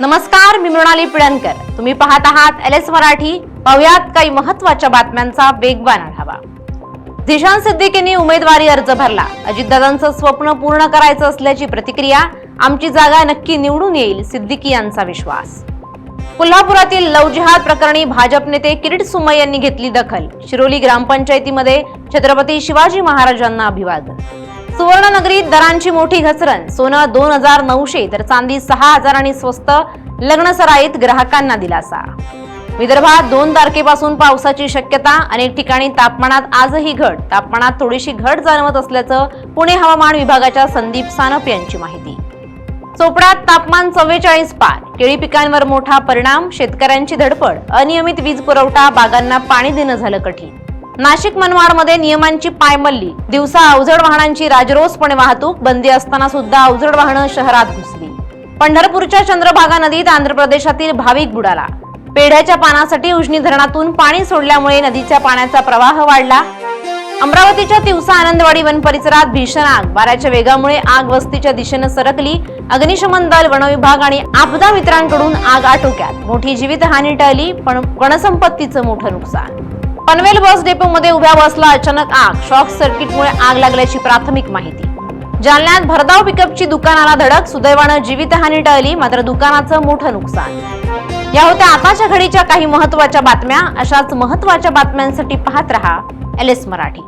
नमस्कार, मी मृणाली पिळणकर. तुम्ही पाहत आहात LS मराठी. पाहुयात काही महत्त्वाच्या बातम्यांचा वेगवान आढावा. झिशान सिद्दीकींनी उमेदवारी अर्ज भरला. अजितदादांचं स्वप्न पूर्ण करायचं असल्याची प्रतिक्रिया. आमची जागा नक्की निवडून येईल, सिद्दीकी यांचा विश्वास. कोल्हापुरातील लव जिहाद प्रकरणी भाजप नेते किरीट सोमय्या यांनी घेतली दखल. शिरोली ग्रामपंचायतीमध्ये छत्रपती शिवाजी महाराजांना अभिवादन. सुवर्णनगरीत दरांची मोठी घसरण. सोनं 2900 तर चांदी 6000 आणि स्वस्त. लग्नसराईत ग्राहकांना दिलासा. विदर्भात 2 तारखेपासून पावसाची शक्यता. अनेक ठिकाणी तापमानात आजही घट. तापमानात थोडीशी घट जाणवत असल्याचं पुणे हवामान विभागाच्या संदीप सानप यांची माहिती. चोपड्यात तापमान 44 पार. केळी पिकांवर मोठा परिणाम. शेतकऱ्यांची धडपड. अनियमित वीज पुरवठा. बागांना पाणी देणं झालं कठीण. नाशिक मनमाडमध्ये नियमांची पायमल्ली. दिवसा अवजड वाहनांची राजरोसपणे वाहतूक. बंदी असताना सुद्धा अवजड वाहनं शहरात घुसली. पंढरपूरच्या चंद्रभागा नदीत आंध्र प्रदेशातील भाविक बुडाला. पेढ्याच्या पानासाठी उजनी धरणातून पाणी सोडल्यामुळे नदीच्या पाण्याचा प्रवाह वाढला. अमरावतीच्या तिवसा आनंदवाडी वन परिसरात भीषण आग. वाऱ्याच्या वेगामुळे आग वस्तीच्या दिशेने सरकली. अग्निशमन दल, वनविभाग आणि आपदा मित्रांकडून आग आटोक्यात. मोठी जीवितहानी टळली, पण वनसंपत्तीचं मोठं नुकसान. पनवेल बस डेपोमध्ये उभ्या बसला अचानक आग. शॉर्ट सर्किटमुळे आग लागल्याची प्राथमिक माहिती. जालन्यात भरधाव पिकअपची दुकानाला धडक. सुदैवानं जीवितहानी टळली, मात्र दुकानाचं मोठं नुकसान. या होत्या आताच्या घडीच्या काही महत्त्वाच्या बातम्या. अशाच महत्त्वाच्या बातम्यांसाठी पाहत रहा LS मराठी.